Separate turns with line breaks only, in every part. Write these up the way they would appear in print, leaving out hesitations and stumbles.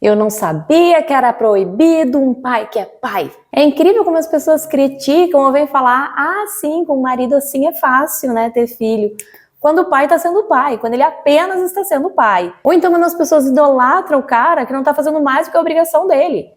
Eu não sabia que era proibido um pai que é pai. É incrível como as pessoas criticam ou vêm falar, sim, com um marido assim é fácil, né, ter filho. Quando o pai está sendo pai, quando ele apenas está sendo pai. Ou então quando as pessoas idolatram o cara que não está fazendo mais do que a obrigação dele.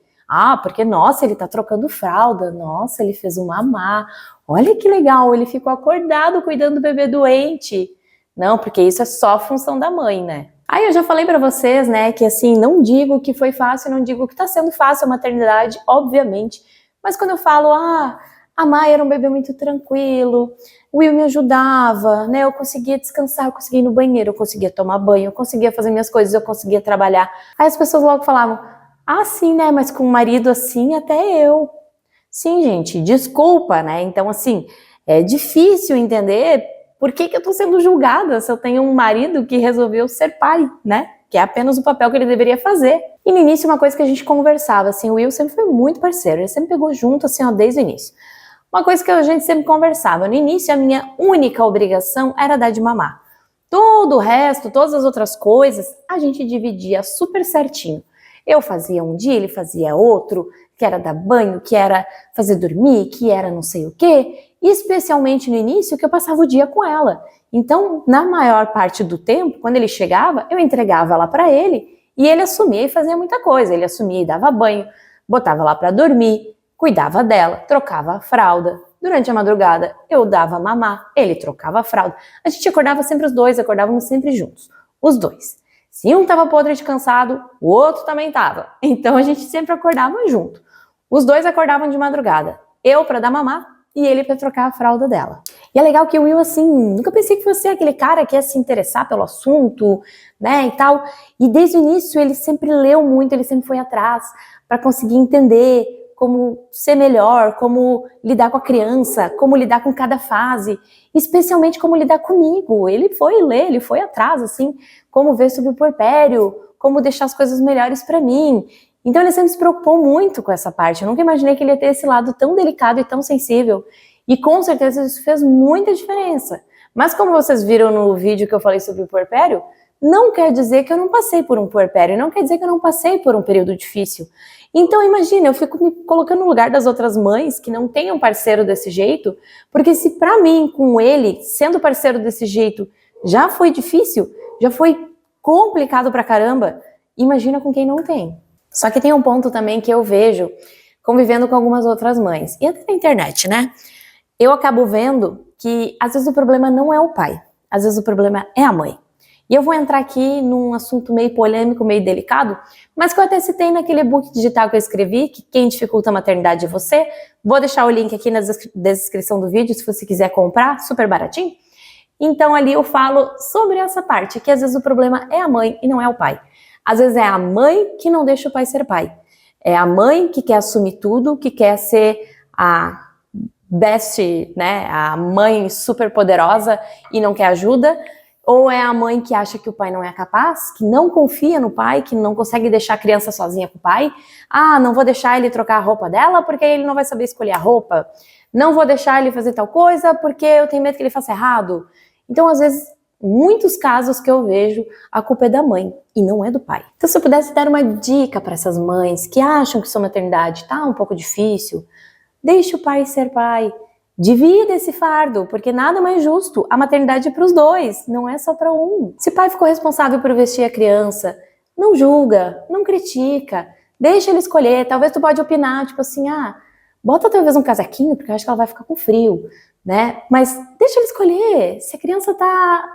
Porque, nossa, ele está trocando fralda, nossa, ele fez um mamá, olha que legal, ele ficou acordado cuidando do bebê doente. Não, porque isso é só função da mãe, né? Aí eu já falei pra vocês, né, que assim, não digo que foi fácil, não digo que tá sendo fácil a maternidade, obviamente, mas quando eu falo, a Maia era um bebê muito tranquilo, o Will me ajudava, né, eu conseguia descansar, eu conseguia ir no banheiro, eu conseguia tomar banho, eu conseguia fazer minhas coisas, eu conseguia trabalhar. Aí as pessoas logo falavam, sim, né, mas com um marido assim, até eu. Sim, gente, desculpa, né, então assim, é difícil entender por que eu tô sendo julgada se eu tenho um marido que resolveu ser pai, né? Que é apenas o papel que ele deveria fazer. E no início, uma coisa que a gente conversava, assim, o Will sempre foi muito parceiro, ele sempre pegou junto, assim, desde o início. Uma coisa que a gente sempre conversava, no início a minha única obrigação era dar de mamar. Todo o resto, todas as outras coisas, a gente dividia super certinho. Eu fazia um dia, ele fazia outro, que era dar banho, que era fazer dormir, que era não sei o quê. Especialmente no início, que eu passava o dia com ela. Então, na maior parte do tempo, quando ele chegava, eu entregava ela para ele e ele assumia e fazia muita coisa. Ele assumia e dava banho, botava lá para dormir, cuidava dela, trocava a fralda. Durante a madrugada, eu dava mamar, ele trocava a fralda. A gente acordava sempre os dois, acordávamos sempre juntos, os dois. Se um estava podre de cansado, o outro também estava. Então a gente sempre acordava junto. Os dois acordavam de madrugada. Eu para dar mamar e ele para trocar a fralda dela. E é legal que o Will, assim, nunca pensei que fosse aquele cara que ia se interessar pelo assunto, né, e tal. E desde o início ele sempre leu muito, ele sempre foi atrás para conseguir entender como ser melhor, como lidar com a criança, como lidar com cada fase, especialmente como lidar comigo. Ele foi ler, ele foi atrás, assim, como ver sobre o puerpério, como deixar as coisas melhores para mim. Então ele sempre se preocupou muito com essa parte. Eu nunca imaginei que ele ia ter esse lado tão delicado e tão sensível. E com certeza isso fez muita diferença. Mas como vocês viram no vídeo que eu falei sobre o puerpério, não quer dizer que eu não passei por um puerpério, não quer dizer que eu não passei por um período difícil. Então imagina, eu fico me colocando no lugar das outras mães que não têm um parceiro desse jeito, porque se pra mim, com ele, sendo parceiro desse jeito, já foi difícil, já foi complicado pra caramba, imagina com quem não tem. Só que tem um ponto também que eu vejo convivendo com algumas outras mães, e até na internet, né? Eu acabo vendo que às vezes o problema não é o pai, às vezes o problema é a mãe. E eu vou entrar aqui num assunto meio polêmico, meio delicado, mas que eu até citei naquele e-book digital que eu escrevi, que quem dificulta a maternidade é você. Vou deixar o link aqui na descrição do vídeo, se você quiser comprar, super baratinho. Então ali eu falo sobre essa parte, que às vezes o problema é a mãe e não é o pai. Às vezes é a mãe que não deixa o pai ser pai. É a mãe que quer assumir tudo, que quer ser a best, né, a mãe super poderosa e não quer ajuda. Ou é a mãe que acha que o pai não é capaz, que não confia no pai, que não consegue deixar a criança sozinha com o pai. Não vou deixar ele trocar a roupa dela porque ele não vai saber escolher a roupa. Não vou deixar ele fazer tal coisa porque eu tenho medo que ele faça errado. Então, às vezes, muitos casos que eu vejo, a culpa é da mãe e não é do pai. Então, se eu pudesse dar uma dica para essas mães que acham que sua maternidade tá um pouco difícil, deixe o pai ser pai. Divida esse fardo, porque nada mais justo. A maternidade é para os dois, não é só para um. Se o pai ficou responsável por vestir a criança, não julga, não critica, deixa ele escolher. Talvez tu pode opinar, tipo assim, bota talvez um casaquinho, porque eu acho que ela vai ficar com frio, né? Mas deixa ele escolher. Se a criança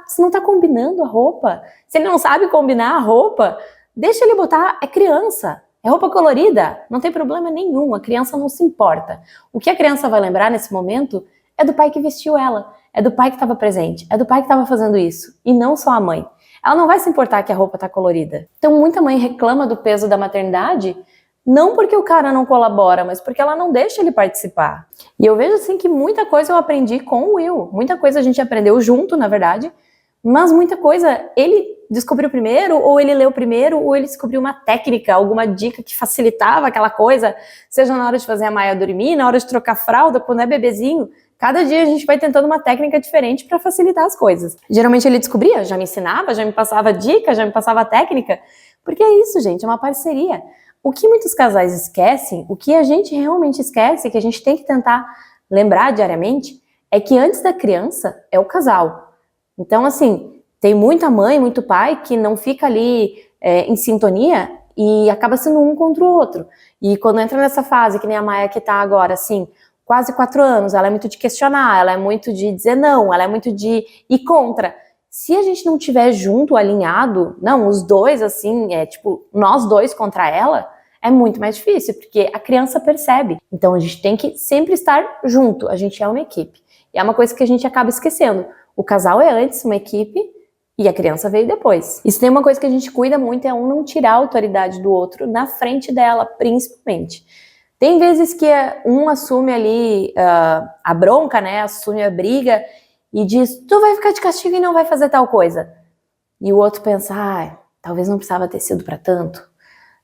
se não tá combinando a roupa, se ele não sabe combinar a roupa, deixa ele botar, é criança. É roupa colorida, não tem problema nenhum, a criança não se importa. O que a criança vai lembrar nesse momento é do pai que vestiu ela, é do pai que estava presente, é do pai que estava fazendo isso, e não só a mãe. Ela não vai se importar que a roupa está colorida. Então muita mãe reclama do peso da maternidade, não porque o cara não colabora, mas porque ela não deixa ele participar. E eu vejo assim que muita coisa eu aprendi com o Will, muita coisa a gente aprendeu junto, na verdade, mas muita coisa ele descobriu primeiro, ou ele leu primeiro, ou ele descobriu uma técnica, alguma dica que facilitava aquela coisa, seja na hora de fazer a Maia dormir, na hora de trocar fralda, quando é bebezinho. Cada dia a gente vai tentando uma técnica diferente para facilitar as coisas. Geralmente ele descobria, já me ensinava, já me passava dica, já me passava técnica, Porque é isso, gente, é uma parceria. O que muitos casais esquecem, o que a gente realmente esquece, que a gente tem que tentar lembrar diariamente, é que antes da criança é o casal. Então, assim, tem muita mãe, muito pai que não fica ali em sintonia e acaba sendo um contra o outro. E quando entra nessa fase, que nem a Maia que tá agora, assim, quase 4 anos, ela é muito de questionar, ela é muito de dizer não, ela é muito de ir contra. Se a gente não tiver junto, alinhado, não, os dois, assim, tipo, nós dois contra ela, é muito mais difícil, porque a criança percebe. Então a gente tem que sempre estar junto, a gente é uma equipe. E é uma coisa que a gente acaba esquecendo. O casal é antes uma equipe e a criança veio depois. E se tem uma coisa que a gente cuida muito é um não tirar a autoridade do outro na frente dela, principalmente. Tem vezes que um assume ali a bronca, né, assume a briga e diz, tu vai ficar de castigo e não vai fazer tal coisa. E o outro pensa, talvez não precisava ter sido pra tanto.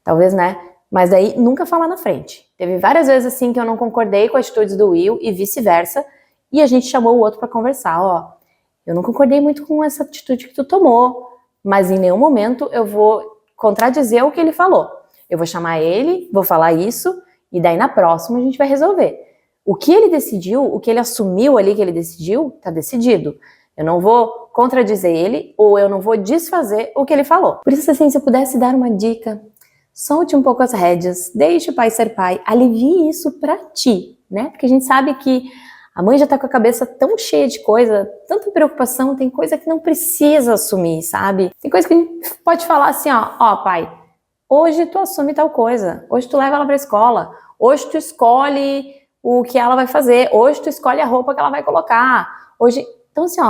Talvez, né? Mas daí nunca fala na frente. Teve várias vezes assim que eu não concordei com as atitudes do Will e vice-versa, e a gente chamou o outro pra conversar, eu não concordei muito com essa atitude que tu tomou, mas em nenhum momento eu vou contradizer o que ele falou. Eu vou chamar ele, vou falar isso, e daí na próxima a gente vai resolver. O que ele decidiu, o que ele assumiu ali que ele decidiu, tá decidido. Eu não vou contradizer ele, ou eu não vou desfazer o que ele falou. Por isso, assim, se eu pudesse dar uma dica, solte um pouco as rédeas, deixe o pai ser pai, alivie isso pra ti, né? Porque a gente sabe que a mãe já tá com a cabeça tão cheia de coisa, tanta preocupação, tem coisa que não precisa assumir, sabe? Tem coisa que a gente pode falar assim, ó, pai, hoje tu assume tal coisa, hoje tu leva ela pra escola, hoje tu escolhe o que ela vai fazer, hoje tu escolhe a roupa que ela vai colocar, hoje... Então assim,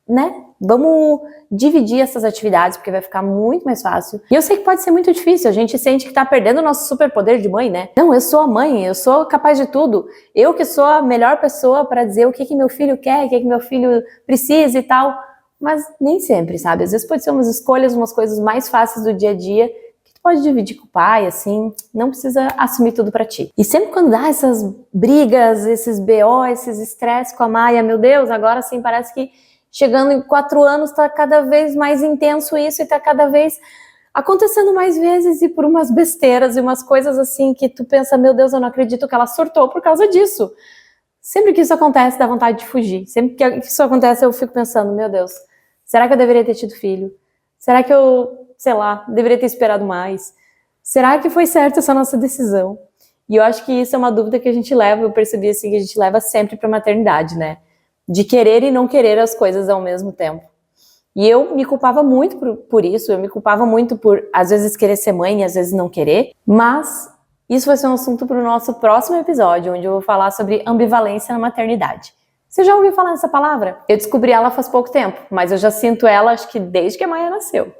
né? Vamos dividir essas atividades, porque vai ficar muito mais fácil. E eu sei que pode ser muito difícil, a gente sente que tá perdendo o nosso superpoder de mãe, né? Não, eu sou a mãe, eu sou capaz de tudo. Eu que sou a melhor pessoa para dizer o que meu filho quer, o que meu filho precisa e tal. Mas nem sempre, sabe? Às vezes pode ser umas escolhas, umas coisas mais fáceis do dia a dia, que tu pode dividir com o pai, assim, não precisa assumir tudo pra ti. E sempre quando dá essas brigas, esses BO, esses estresses com a Maia, meu Deus, agora sim parece que chegando em 4 anos, tá cada vez mais intenso isso e tá cada vez acontecendo mais vezes e por umas besteiras e umas coisas assim que tu pensa, meu Deus, eu não acredito que ela surtou por causa disso. Sempre que isso acontece, dá vontade de fugir. Sempre que isso acontece, eu fico pensando, meu Deus, será que eu deveria ter tido filho? Será que eu, sei lá, deveria ter esperado mais? Será que foi certa essa nossa decisão? E eu acho que isso é uma dúvida que a gente leva, eu percebi assim, que a gente leva sempre pra maternidade, né? De querer e não querer as coisas ao mesmo tempo. E eu me culpava muito por isso, eu me culpava muito por, às vezes, querer ser mãe e às vezes não querer, mas isso vai ser um assunto para o nosso próximo episódio, onde eu vou falar sobre ambivalência na maternidade. Você já ouviu falar nessa palavra? Eu descobri ela faz pouco tempo, mas eu já sinto ela, acho que desde que a Maia nasceu.